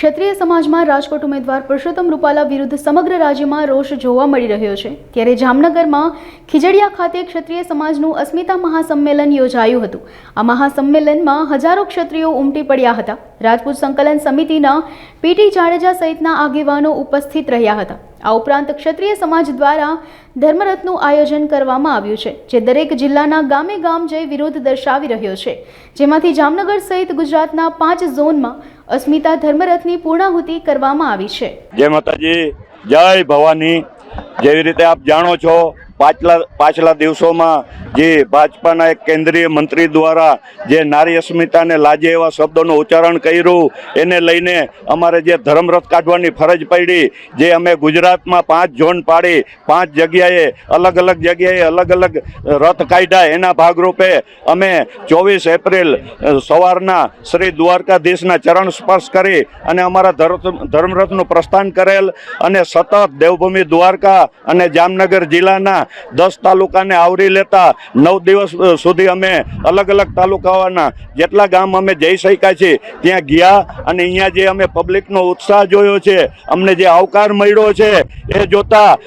ક્ષત્રિય સમાજમાં રાજકોટ ઉમેદવાર પુરુષોત્તમ રૂપાલા વિરુદ્ધ સમગ્ર રાજ્યમાં રોષ જોવા મળી રહ્યો છે। ત્યારે જામનગરમાં ખીજડીયા ખાતે ક્ષત્રિય સમાજનું અસ્મિતા મહાસંમેલન યોજાયું હતું। આ મહાસંમેલનમાં હજારો ક્ષત્રિયો ઉમટી પડ્યા હતા। રાજપૂત સંકલન સમિતિના પીટી જાડેજા સહિતના આગેવાનો ઉપસ્થિત રહ્યા હતા। આ ઉપરાંત ક્ષત્રિય સમાજ દ્વારા ધર્મરથનું આયોજન કરવામાં આવ્યું છે, જે દરેક જિલ્લાના ગામે ગામ જઈ વિરોધ દર્શાવી રહ્યો છે, જેમાંથી જામનગર સહિત ગુજરાતના 5 ઝોનમાં અસ્મિતા ધર્મરથની પૂર્ણાહુતિ કરવામાં આવી છે। જય માતાજી, જય ભવાની। જેવી રીતે આપ જાણો છો, પાછલા દિવસોમાં જે ભાજપાના એક કેન્દ્રીય મંત્રી દ્વારા જે નારી અસ્મિતાને લાજે એવા શબ્દોનું ઉચ્ચારણ કર્યું, એને લઈને અમારે જે ધર્મરથ કાઢવાની ફરજ પડી, જે અમે ગુજરાતમાં 5 ઝોન પાડી 5 જગ્યાએ અલગ અલગ રથ કાઢ્યા, એના ભાગરૂપે અમે 24 એપ્રિલ સવારના શ્રી દ્વારકાધીશના ચરણ સ્પર્શ કરી અને અમારા ધર્મરથનું પ્રસ્થાન કરેલ અને સતત દેવભૂમિ દ્વારકા અને જામનગર જિલ્લાના 10 તાલુકાને આવરી લેતા 9 દિવસ સુધી અમે અલગ તાલુકાઓના જેટલા ગામ અમે જઈ શક્યા છીએ ત્યાં ગયા અને અહીંયા જે અમે પબ્લિકનો ઉત્સાહ જોયો છે, અમને જે આવકાર મળ્યો છે, એ જોતા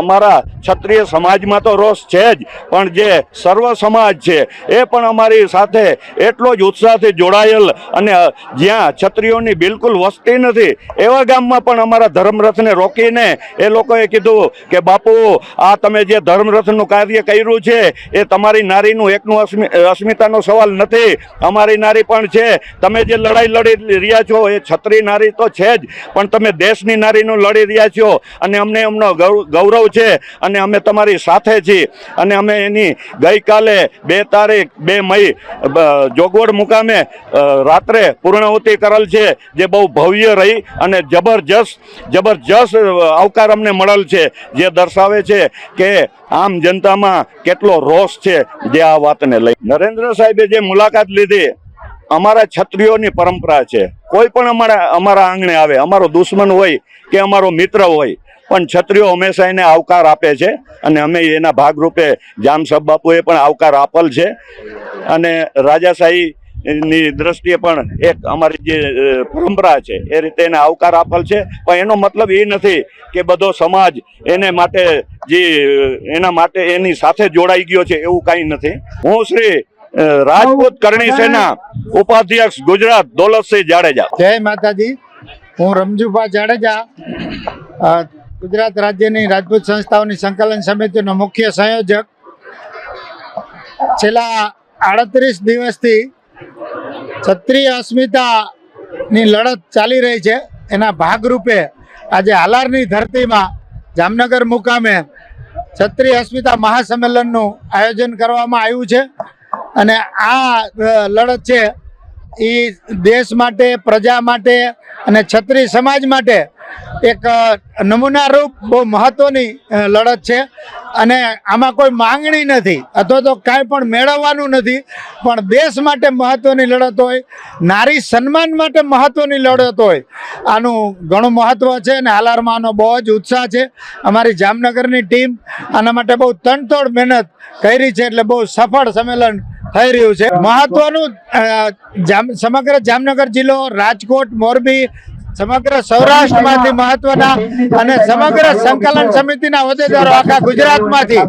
અમારા ક્ષત્રિય સમાજમાં તો રોષ છે જ, પણ જે સર્વ સમાજ છે એ પણ અમારી સાથે એટલો જ ઉત્સાહથી જોડાયેલ અને જ્યાં ક્ષત્રિયોની બિલકુલ વસ્તી નથી એવા ગામમાં પણ અમારા ધર્મરથને રોકીને એ લોકોએ કીધું કે બાપુ, આ તમે જે ધર્મરથનું કાર્ય કર્યું છે એ તમારી નારીનું એકનું અસ્મિતાનો સવાલ નથી, અમારી નારી પણ છે। તમે જે લડાઈ લડી રહ્યા છો એ ક્ષત્રિય નારી તો છે જ, પણ તમે દેશની નારીનું લડી રહ્યા છો અને અમને એમનો ગૌરવ છે અને અમે તમારી સાથે છીએ। અને અમે એની ગઈકાલે 2 તારીખ 2 મઈ જોગવડ મુકામે રાત્રે પૂર્ણાહુતિ કરેલ છે, જે બહુ ભવ્ય રહી અને જબરજસ્ત આવકાર અમને મળેલ છે, જે દર્શાવે છે કે આમ જનતામાં કેટલો રોષ છે જે આ વાતને લઈ। નરેન્દ્ર સાહેબે જે મુલાકાત લીધી, અમારા ક્ષત્રિયોની પરંપરા છે, કોઈ પણ અમારા આંગણે આવે, અમારો દુશ્મન હોય કે અમારો મિત્ર હોય, પણ ક્ષત્રિયો હંમેશા એને આવકાર આપે છે અને અમે એના ભાગરૂપે જામસાબ બાપુએ પણ આવકાર આપેલ છે અને રાજાશાહી ની દ્રષ્ટિએ પણ એક અમારી જે પરંપરા છે એ રીતે એને આવકાર આપેલ છે। પણ એનો મતલબ એ નથી કે બધો સમાજ એના માટે એની સાથે જોડાઈ ગયો છે, એવું કંઈ નથી। હું શ્રી રાજપૂત કરણી સેના ઉપાધ્યક્ષ ગુજરાત દોલતસિંહ જાડેજા। જય માતાજી। હું રમજુભા જાડેજા, ગુજરાત રાજ્યની રાજપૂત સંસ્થાઓની સંકલન સમિતિનો મુખ્ય સંયોજક। છેલ્લા 38 દિવસથી ક્ષત્રિય અસ્મિતાની લડત ચાલી રહી છે, એના ભાગરૂપે આજે હાલારની ધરતીમાં જામનગર મુકામે ક્ષત્રિય અસ્મિતા મહાસંમેલનનું આયોજન કરવામાં આવ્યું છે અને આ લડત છે એ દેશ માટે, પ્રજા માટે અને ક્ષત્રિય સમાજ માટે એક નમૂનારૂપ બહુ મહત્વની લડત છે અને આમાં કોઈ માંગણી નથી અથવા તો કાંઈ પણ મેળવવાનું નથી, પણ દેશ માટે મહત્વની લડત હોય, નારી સન્માન માટે મહત્વની લડત હોય, આનું ઘણું મહત્વ છે અને હાલારમાં આનો બહુ જ ઉત્સાહ છે। અમારી જામનગરની ટીમ આના માટે બહુ તનતોડ મહેનત કરી છે, એટલે બહુ સફળ સંમેલન થઈ રહ્યું છે। મહત્વનું સમગ્ર જામનગર જિલ્લો, રાજકોટ, મોરબી, સમગ્ર સૌરાષ્ટ્રમાંથી મહત્વના અને સમગ્ર સંકલન સમિતિના હોદ્દેદારો આખા ગુજરાતમાંથી,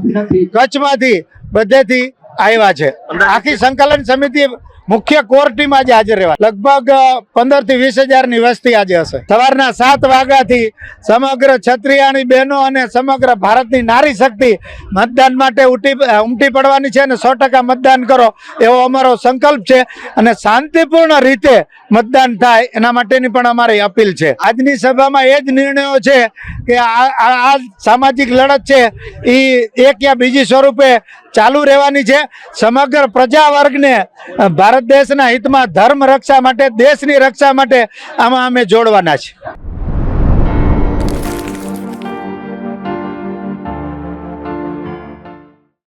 કચ્છમાંથી, બધેથી આવ્યા છે। આખી સંકલન સમિતિ મુખ્ય કોર ટીમ આજે હાજર રહેવા, લગભગ 15 થી 20 હજારની વસ્તી આજે હશે। સવારના 7 વાગ્યાથી સમગ્ર ક્ષત્રિયાણી બહેનો અને સમગ્ર ભારતની નારી શક્તિ મતદાન માટે ઉમટી પડવાની છે અને 100% મતદાન કરો એવો અમારો સંકલ્પ છે અને શાંતિપૂર્ણ રીતે મતદાન થાય એના માટેની પણ અમારી અપીલ છે। આજની સભામાં એ જ નિર્ણયો છે કે આ સામાજિક લડત છે એ એક યા બીજી સ્વરૂપે ચાલુ રહેવાની છે। સમગ્ર પ્રજા વર્ગને ભારત દેશના હિતમાં, ધર્મ રક્ષા માટે, દેશની રક્ષા માટે આમાં અમે જોડવાના છીએ।